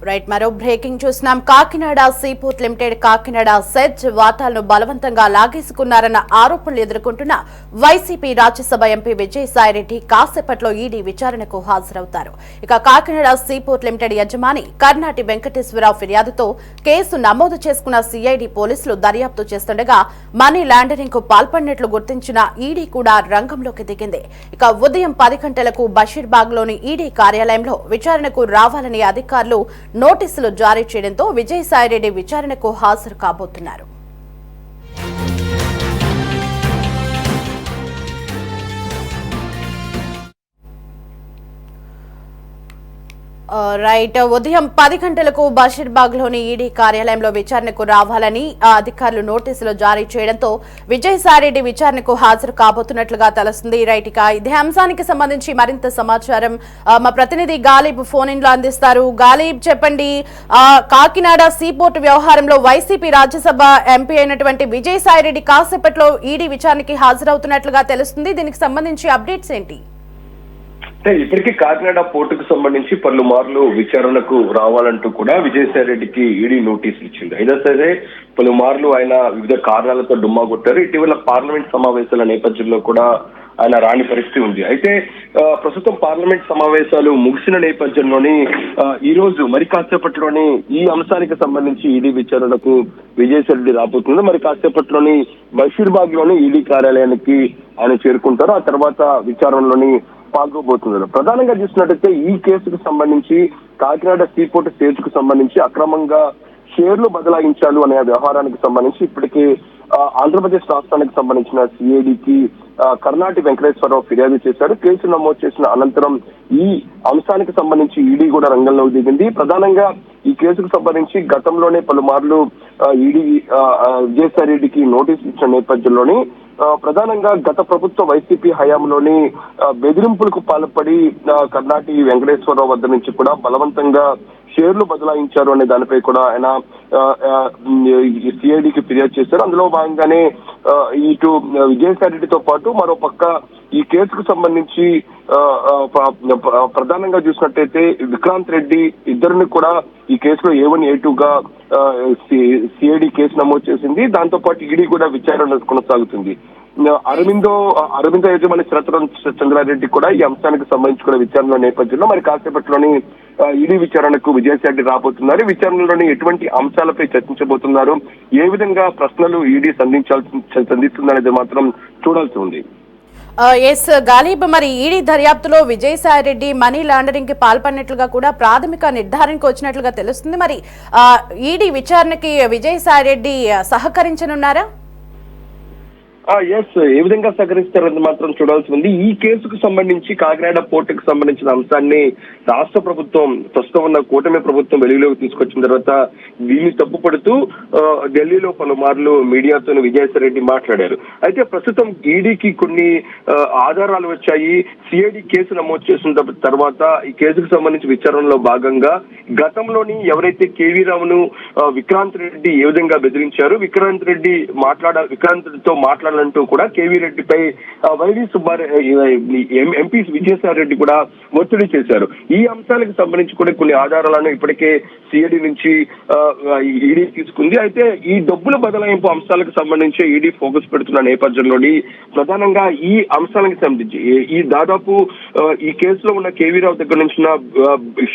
Right, మరో breaking చూస్తున్నాం. Kakinada seaport limited Kakinada SEZ వాటాలను బలవంతంగా లాగేసుకున్నారన్న ఆరోపణలు ఎదుర్కొంటున్న వైసీపీ రాజ్యసభ ఎంపీ విజయసాయిరెడ్డి కాసేపట్లో ఈడీ విచారణకు హాజరవుతారు. ఇక కాకినాడ సీపోర్ట్ లిమిటెడ్ యజమాని కర్నాటి వెంకటేశ్వరరావు ఫిర్యాదుతో కేసు నమోదు చేసుకున్న సిఐడి పోలీసులు దర్యాప్తు చేస్తుండగా మనీ లాండరింగ్ కు పాల్పడినట్లు గుర్తించిన ఈడీ కూడా రంగంలోకి దిగింది. ఇక ఉదయం 10 గంటలకు బషీర్బాగ్ లోని ఈడీ కార్యాలయంలో విచారణకు రావాలని అధికారులు నోటీసులు జారీ చేయడంతో విజయసాయిరెడ్డి విచారణకు హాజరు కాబోతున్నారు. రైట్, ఉదయం 10 గంటలకు బషీర్బాగ్ లోని ఈడీ కార్యాలయంలో విచారణకు రావాలని అధికారులు నోటీసులు జారీ చేయడంతో విజయసాయిరెడ్డి విచారణకు హాజరు కాబోతున్నట్లుగా తెలుస్తుంది. రైట్, ఇక ఇదే అంశానికి సంబంధించి మరింత సమాచారం మా ప్రతినిధి గాలిబ్ ఫోన్ ఇన్ లో అందిస్తారు. గాలిబ్, చెప్పండి, కాకినాడ సీపోర్ట్ వ్యవహారంలో వైసీపీ రాజ్యసభ ఎంపీ అయినటువంటి విజయసాయిరెడ్డి కాసేపట్లో ఈడీ విచారణకి హాజరవుతున్నట్లుగా తెలుస్తుంది. దీనికి సంబంధించి అప్డేట్స్ ఏంటి? అంటే ఇప్పటికీ కాకినాడ పోర్టుకు సంబంధించి పలుమార్లు విచారణకు రావాలంటూ కూడా విజయసాయిరెడ్డికి ఈడీ నోటీసులు ఇచ్చింది. అయినా సరే పలుమార్లు ఆయన వివిధ కారణాలతో డుమ్మా కొట్టారు. ఇటీవల పార్లమెంట్ సమావేశాల నేపథ్యంలో కూడా ఆయన రాని పరిస్థితి ఉంది. అయితే ప్రస్తుతం పార్లమెంట్ సమావేశాలు ముగిసిన నేపథ్యంలోని ఈ రోజు మరి కాసేపట్లోని ఈ అంశానికి సంబంధించి ఈడీ విచారణకు విజయసాయిరెడ్డి రాబోతుంది. మరి కాసేపట్లోని బషీర్బాగ్ లోని ఈడీ కార్యాలయానికి ఆయన చేరుకుంటారు. ఆ తర్వాత విచారణలోని పాల్గొబోతున్నారు. ప్రధానంగా చూసినట్టయితే ఈ కేసుకు సంబంధించి కాకినాడ సీపోర్ట్ స్టేజ్ కు సంబంధించి అక్రమంగా షేర్లు బదలాయించాలు అనే వ్యవహారానికి సంబంధించి ఇప్పటికే ఆంధ్రప్రదేశ్ రాష్ట్రానికి సంబంధించిన సిఐడికి కర్నాటి వెంకటేశ్వరరావు ఫిర్యాదు చేశారు. కేసు నమోదు చేసిన అనంతరం ఈ అంశానికి సంబంధించి ఈడీ కూడా రంగంలోకి దిగింది. ప్రధానంగా ఈ కేసుకు సంబంధించి గతంలోనే పలుమార్లు ఈడీ విజయసాయిరెడ్డికి నోటీసులు ఇచ్చిన నేపథ్యంలోని ప్రధానంగా గత ప్రభుత్వ వైసీపీ హయాంలోని బెదిరింపులకు పాల్పడి కర్నాటి వెంకటేశ్వరరావు వద్ద నుంచి కూడా బలవంతంగా షేర్లు బదలాయించారు అనే దానిపై కూడా ఆయన సిఐడికి ఫిర్యాదు చేశారు. అందులో భాగంగానే ఇటు విజయసాయిరెడ్డితో పాటు మరో పక్క ఈ కేసుకు సంబంధించి ప్రధానంగా చూసినట్టయితే విక్రాంత్ రెడ్డి ఇద్దరిని కూడా ఈ కేసులో A1 A2గా సిఐడి కేసు నమోదు చేసింది. దాంతో పాటు ఈడీ కూడా విచారణ కొనసాగుతుంది. అరవిందో యజమాని చంద్రారెడ్డి కూడా ఈ అంశానికి సంబంధించి కూడా విచారణ నేపథ్యంలో మరి కాసేపట్లోని ఈడీ విచారణకు విజయసాయిరెడ్డి రాబోతున్నారు. విచారణలోని ఎటువంటి అంశాలపై చర్చించబోతున్నారు, ఏ విధంగా ప్రశ్నలు ఈడీ సంధిస్తుందనేది మాత్రం చూడాల్సి ఉంది. ఎస్ గాలిబ్, మరి ఈడీ దర్యాప్తులో విజయసాయిరెడ్డి మనీ లాండరింగ్ కి పాల్పడినట్లుగా కూడా ప్రాథమిక నిర్ధారణకు వచ్చినట్లుగా తెలుస్తుంది. మరి ఈడీ విచారణకి విజయసాయిరెడ్డి సహకరించనున్నారా? ఎస్, ఏ విధంగా సహకరిస్తారని మాత్రం చూడాల్సి ఉంది. ఈ కేసుకు సంబంధించి కాకినాడ పోర్టుకు సంబంధించిన అంశాన్ని రాష్ట్ర ప్రభుత్వం, ప్రస్తుతం ఉన్న కూటమి ప్రభుత్వం వెలుగులోకి తీసుకొచ్చిన తర్వాత దీన్ని తప్పుపడుతూ ఢిల్లీలో పలుమార్లు మీడియాతో విజయసాయిరెడ్డి మాట్లాడారు. అయితే ప్రస్తుతం ఈడీకి కొన్ని ఆధారాలు వచ్చాయి. సిఐడి కేసు నమోదు చేసిన తర్వాత ఈ కేసుకు సంబంధించి విచారణలో భాగంగా గతంలోని ఎవరైతే కేవీ రావును విక్రాంత్ రెడ్డి ఏ విధంగా బెదిరించారు, విక్రాంత్ రెడ్డితో మాట్లాడాలంటూ కూడా కేవీ రెడ్డిపై వైవి ఎంపీ విజయసాయిరెడ్డి కూడా ఒత్తిడి చేశారు. ఈ అంశాలకు సంబంధించి కూడా కొన్ని ఆధారాలను ఇప్పటికే సిఐడి నుంచి ఈడీ తీసుకుంది. అయితే ఈ డబ్బుల బదలాయింపు అంశాలకు సంబంధించి ఈడీ ఫోకస్ పెడుతున్న నేపథ్యంలోని ప్రధానంగా ఈ అంశాలకు సంబంధించి ఈ దాదాపు ఈ కేసులో ఉన్న కేవీ రావు దగ్గర నుంచి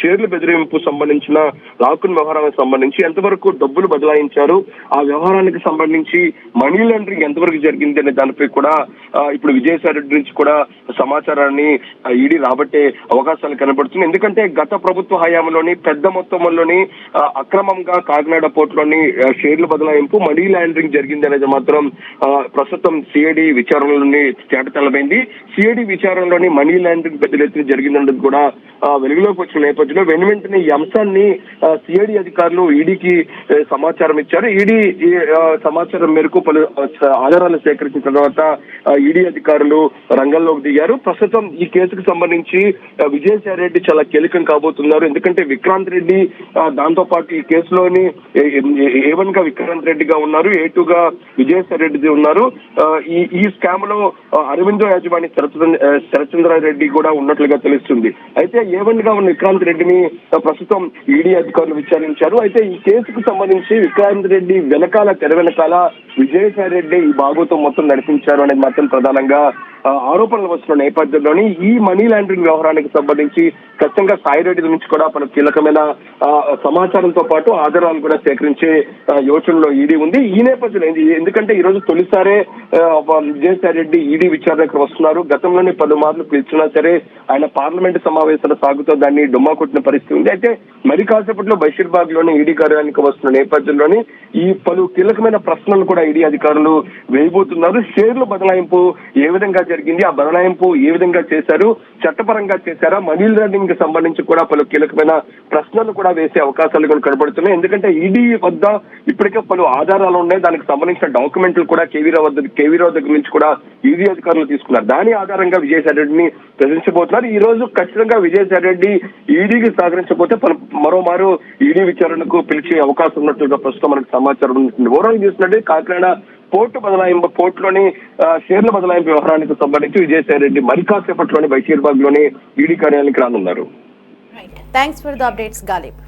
షేర్ల బెదిరింపు సంబంధించిన లాకున్ వ్యవహారానికి సంబంధించి ఎంతవరకు డబ్బులు బదలాయించారు, ఆ వ్యవహారానికి సంబంధించి మనీ లాండరింగ్ ఎంతవరకు జరిగింది అనే దానిపై కూడా ఇప్పుడు విజయసాయిరెడ్డి నుంచి కూడా సమాచారాన్ని ఈడీ రాబట్టే అవకాశాలు కనబడుతుంది. ఎందుకంటే గత ప్రభుత్వ హయాంలోని పెద్ద మొత్తంలోని అక్రమంగా కాకినాడ పోర్టులోని షేర్ల బదలాయింపు మనీ లాండరింగ్ జరిగింది అనేది మాత్రం ప్రస్తుతం సిఐడి విచారణలోని తేటతెల్లమైంది. సిఐడి విచారణలోని మనీ లాండరింగ్ పెద్ద ఎత్తున జరిగిందన్నది కూడా వెలుగులోకి వచ్చిన నేపథ్యంలో వెంటనే ఈ అంశాన్ని సిఐడి అధికారులు ఈడీకి సమాచారం ఇచ్చారు. ఈడీ సమాచారం మేరకు పలు ఆధారాలు సేకరించిన తర్వాత ఈడీ అధికారులు రంగంలోకి దిగారు. ప్రస్తుతం ఈ కేసుకు సంబంధించి విజయసాయి రెడ్డి చాలా కీలకం కాబోతున్నారు. ఎందుకంటే విక్రాంత్ రెడ్డి దాంతో పాటు ఈ కేసులోని A1 గా విక్రాంత్ రెడ్డిగా ఉన్నారు, A2 గా విజయసాయి రెడ్డి ఉన్నారు. ఈ స్కామ్ లో అరవిందో యాజమాని శరత్చంద్ర రెడ్డి కూడా ఉన్నట్లుగా తెలుస్తుంది. అయితే A1 గా ఉన్న విక్రాంత్ రెడ్డిని ప్రస్తుతం ఈడీ అధికారులు విచారించారు. అయితే ఈ కేసుకు సంబంధించి విక్రాంత్ రెడ్డి తెర వెనకాల విజయసాయి రెడ్డి ఈ భాగోతం మొత్తం నడిపించారు అనేది మాత్రం ప్రధానంగా ఆరోపణలు వస్తున్న నేపథ్యంలోని ఈ మనీ లాండరింగ్ వ్యవహారానికి సంబంధించి ఖచ్చితంగా సాయిరెడ్డి నుంచి కూడా పలు కీలకమైన సమాచారంతో పాటు ఆధారాలు కూడా సేకరించే యోచనలో ఈడీ ఉంది. ఈ నేపథ్యంలో ఎందుకంటే ఈ రోజు తొలిసారే విజయసాయి రెడ్డి ఈడీ విచారణకు వస్తున్నారు. గతంలోనే పలుమార్లు పిలిచినా సరే ఆయన పార్లమెంటు సమావేశాలు సాగుతూ దాన్ని డుమ్మా కొట్టిన పరిస్థితి ఉంది. అయితే మరి కాసేపట్లో బషీర్బాగ్ లోని ఈడీ కార్యాలయానికి వస్తున్న నేపథ్యంలోని ఈ పలు కీలకమైన ప్రశ్నలు కూడా ఈడీ అధికారులు వేయబోతున్నారు. షేర్ల బదలాయింపు ఏ విధంగా జరిగింది, ఆ బదలాయింపు ఏ విధంగా చేశారు, చట్టపరంగా చేశారా, మనీ లాండరింగ్ కి సంబంధించి కూడా పలు కీలకమైన ప్రశ్నలు కూడా వేసే అవకాశాలు కూడా కనబడుతున్నాయి. ఎందుకంటే ఈడీ వద్ద ఇప్పటికే పలు ఆధారాలు ఉన్నాయి. దానికి సంబంధించిన డాక్యుమెంట్లు కూడా కేవీరావు దగ్గర నుంచి కూడా ఈడీ అధికారులు తీసుకున్నారు. దాని ఆధారంగా విజయసాయి రెడ్డిని ప్రశ్నించబోతున్నారు. ఈ రోజు ఖచ్చితంగా విజయసాయి రెడ్డి ఈడీకి సహకరించకపోతే మరోమారు ఈడీ విచారణకు పిలిచే అవకాశం ఉన్నట్లుగా ప్రస్తుతం మనకు సమాచారం ఉంటుంది. ఓవరాల్ చూసినట్టు కాకినాడ పోర్టులోని షేర్ల బదలాయింపు వ్యవహారానికి సంబంధించి విజయసాయి రెడ్డి మరి కాసేపట్లోని బషీర్బాగ్ లోని ఈడీ కార్యాలయానికి రానున్నారు. Thanks for the updates Ghalib.